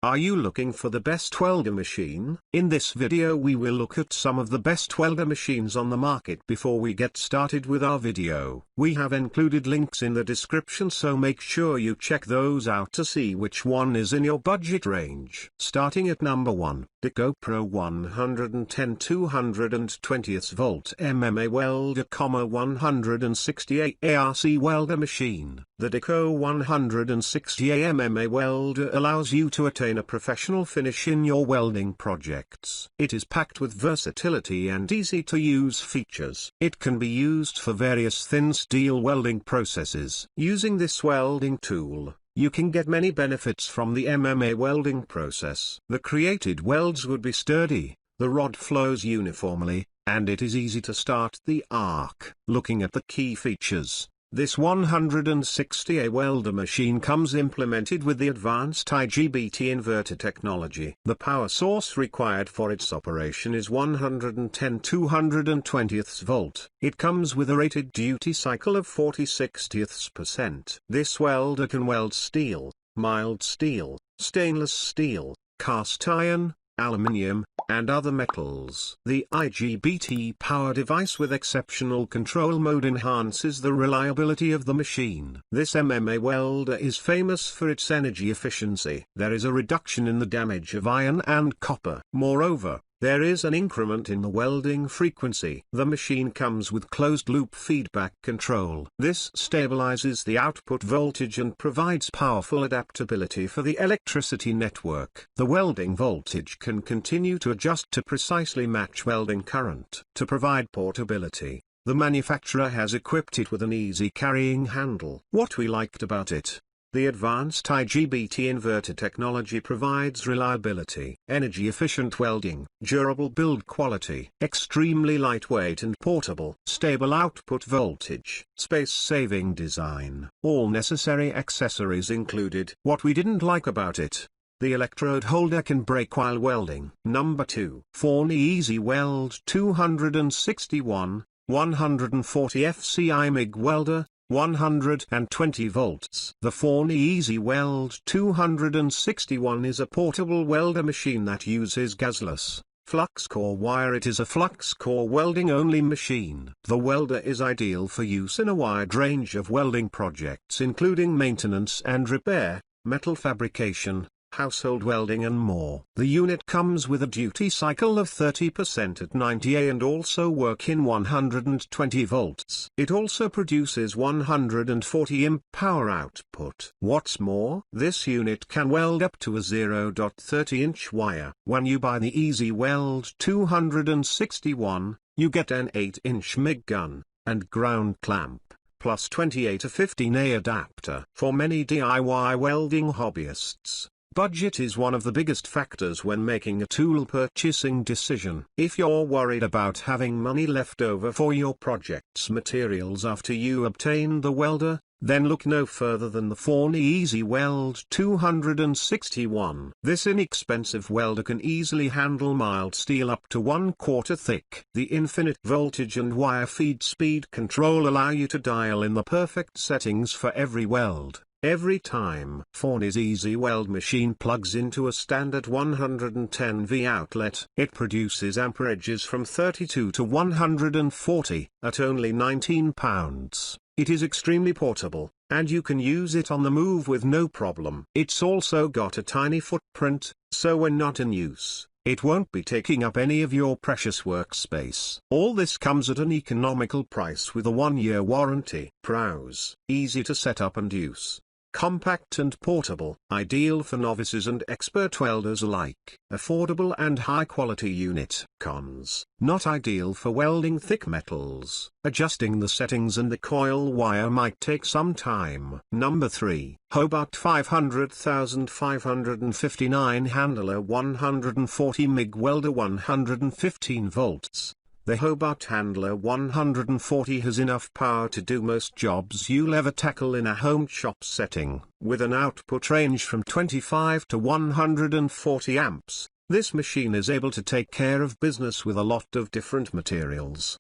Are you looking for the best welder machine? In this video we will look at some of the best welder machines on the market. Before we get started with our video, we have included links in the description, so make sure you check those out to see which one is in your budget range. Starting at number 1, DEKOPRO 110 220 volt MA Welder, 168 ARC welder machine. The DEKO 160 MMA Welder allows you to attain a professional finish in your welding projects. It is packed with versatility and easy-to-use features. It can be used for various thin steel welding processes. Using this welding tool, you can get many benefits from the MMA welding process. The created welds would be sturdy, the rod flows uniformly, and it is easy to start the arc. Looking at the key features, this 160A welder machine comes implemented with the advanced IGBT inverter technology. The power source required for its operation is 110 220 volt. It comes with a rated duty cycle of 40/60%. This welder can weld steel, mild steel, stainless steel, cast iron, aluminium, and other metals. The IGBT power device with exceptional control mode enhances the reliability of the machine. This MMA welder is famous for its energy efficiency. There is a reduction in the damage of iron and copper. Moreover, there is an increment in the welding frequency. The machine comes with closed-loop feedback control. This stabilizes the output voltage and provides powerful adaptability for the electricity network. The welding voltage can continue to adjust to precisely match welding current. To provide portability, the manufacturer has equipped it with an easy carrying handle. What we liked about it: the advanced IGBT inverter technology provides reliability, energy-efficient welding, durable build quality, extremely lightweight and portable, stable output voltage, space-saving design. All necessary accessories included. What we didn't like about it: the electrode holder can break while welding. Number 2. Forney Easy Weld 261, 140 FCI MIG Welder, 120 volts. The Forney Easy Weld 261 is a portable welder machine that uses gasless, flux core wire. It is a flux core welding only machine. The welder is ideal for use in a wide range of welding projects including maintenance and repair, metal fabrication, household welding and more. The unit comes with a duty cycle of 30% at 90A and also work in 120 volts. It also produces 140 imp power output. What's more, this unit can weld up to a 0.30-inch wire. When you buy the Easy Weld 261, you get an 8-inch MIG gun and ground clamp, plus 28 to 15A adapter. For many DIY welding hobbyists, budget is one of the biggest factors when making a tool purchasing decision. If you're worried about having money left over for your project's materials after you obtain the welder, then look no further than the Forney Easy Weld 261. This inexpensive welder can easily handle mild steel up to 1/4 thick. The infinite voltage and wire feed speed control allow you to dial in the perfect settings for every weld, every time. Forney's Easy Weld machine plugs into a standard 110 V outlet. It produces amperages from 32 to 140, at only 19 pounds. It is extremely portable, and you can use it on the move with no problem. It's also got a tiny footprint, so when not in use, it won't be taking up any of your precious workspace. All this comes at an economical price with a 1-year warranty. Pros: easy to set up and use, compact and portable, ideal for novices and expert welders alike, affordable and high-quality unit. Cons: not ideal for welding thick metals. Adjusting the settings and the coil wire might take some time. Number 3. Hobart 500,559 Handler 140 MIG Welder, 115 volts. The Hobart Handler 140 has enough power to do most jobs you'll ever tackle in a home shop setting. With an output range from 25 to 140 amps, this machine is able to take care of business with a lot of different materials.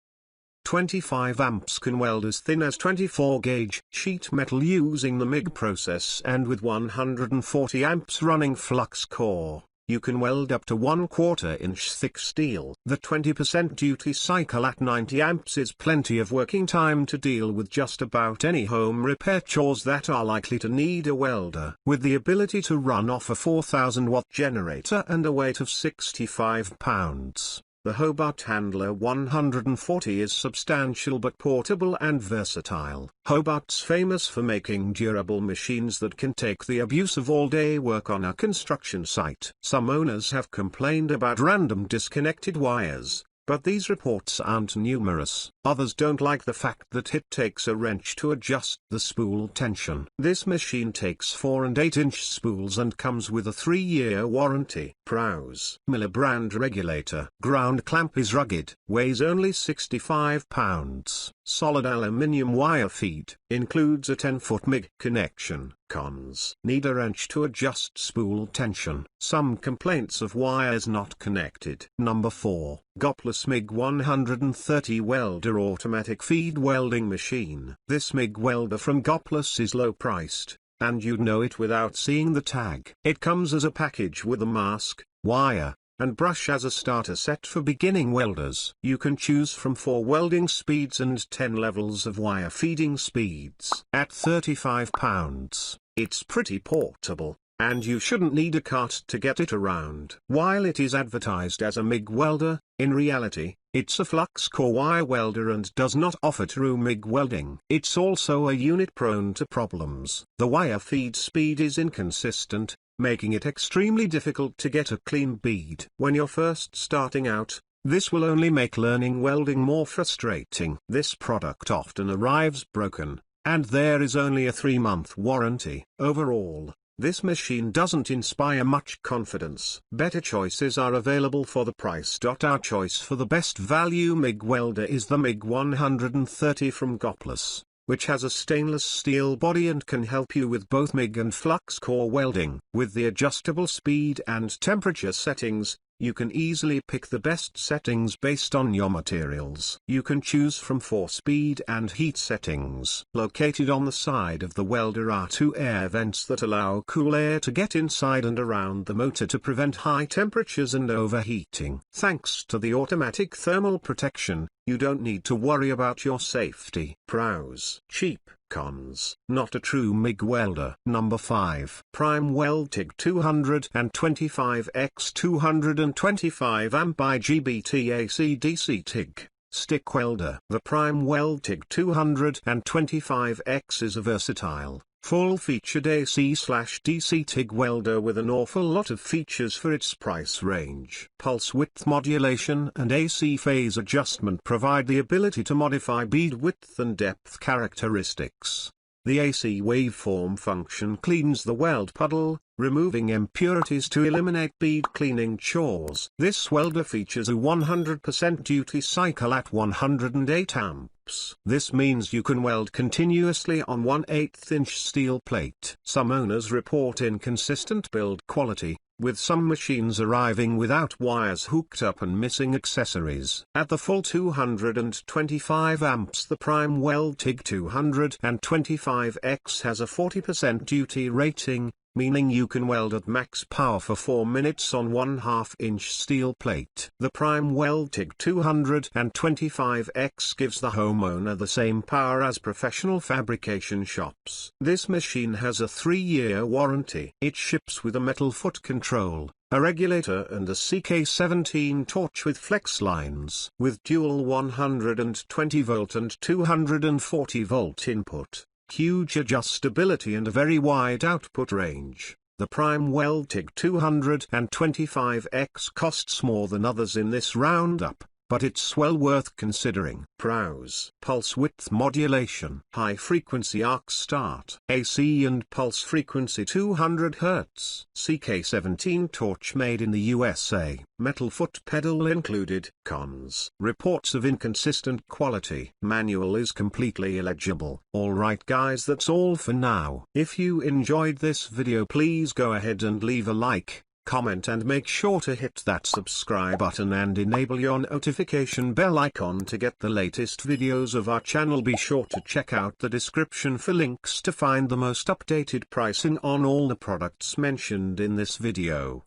25 amps can weld as thin as 24 gauge sheet metal using the MIG process, and with 140 amps running flux core, you can weld up to 1/4 inch thick steel. The 20% duty cycle at 90 amps is plenty of working time to deal with just about any home repair chores that are likely to need a welder. With the ability to run off a 4000-watt generator and a weight of 65 pounds, the Hobart Handler 140 is substantial but portable and versatile. Hobart's famous for making durable machines that can take the abuse of all-day work on a construction site. Some owners have complained about random disconnected wires, but these reports aren't numerous. Others don't like the fact that it takes a wrench to adjust the spool tension. This machine takes 4 and 8-inch spools and comes with a 3-year warranty. Pros. Miller brand regulator. Ground clamp is rugged, weighs only 65 pounds. Solid aluminium wire feed. Includes a 10-foot MIG connection. Cons. Need a wrench to adjust spool tension. Some complaints of wires not connected. Number 4. Gopless Mig 130 Welder Automatic Feed Welding Machine. This MIG welder from Goplus is low priced, and you'd know it without seeing the tag. It comes as a package with a mask, wire, and brush as a starter set for beginning welders. You can choose from 4 welding speeds and 10 levels of wire feeding speeds. At 35 pounds, it's pretty portable, and you shouldn't need a cart to get it around. While it is advertised as a MIG welder, in reality, it's a flux core wire welder and does not offer true MIG welding. It's also a unit prone to problems. The wire feed speed is inconsistent, making it extremely difficult to get a clean bead. When you're first starting out, this will only make learning welding more frustrating. This product often arrives broken, and there is only a 3-month warranty. Overall, this machine doesn't inspire much confidence. Better choices are available for the price. Our choice for the best value MIG welder is the MIG 130 from Goplus, which has a stainless steel body and can help you with both MIG and flux core welding. With the adjustable speed and temperature settings, you can easily pick the best settings based on your materials. You can choose from 4 speed and heat settings. Located on the side of the welder are 2 air vents that allow cool air to get inside and around the motor to prevent high temperatures and overheating. Thanks to the automatic thermal protection, you don't need to worry about your safety. Pros. Cheap. Cons. Not a true MIG welder. Number 5. PRIMEWELD TIG 225x 225 amp IGBT AC DC TIG stick welder. The PRIMEWELD TIG 225x is a versatile, full-featured AC/DC TIG welder with an awful lot of features for its price range. Pulse width modulation and AC phase adjustment provide the ability to modify bead width and depth characteristics. The AC waveform function cleans the weld puddle, removing impurities to eliminate bead cleaning chores. This welder features a 100% duty cycle at 108 amps. This means you can weld continuously on 1/8-inch steel plate. Some owners report inconsistent build quality, with some machines arriving without wires hooked up and missing accessories. At the full 225 amps, the PRIMEWELD TIG 225X has a 40% duty rating, meaning you can weld at max power for 4 minutes on 1/2-inch steel plate. The PRIMEWELD TIG 225X gives the homeowner the same power as professional fabrication shops. This machine has a 3-year warranty. It ships with a metal foot control, a regulator and a CK17 torch with flex lines. With dual 120 volt and 240 volt input, huge adjustability and a very wide output range, the PRIMEWELD TIG 225X costs more than others in this roundup, but it's well worth considering. Pros. Pulse width modulation. High frequency arc start. AC and pulse frequency 200 Hz. CK17 torch made in the USA. Metal foot pedal included. Cons. Reports of inconsistent quality. Manual is completely illegible. Alright guys, that's all for now. If you enjoyed this video, please go ahead and leave a like, comment and make sure to hit that subscribe button and enable your notification bell icon to get the latest videos of our channel. Be sure to check out the description for links to find the most updated pricing on all the products mentioned in this video.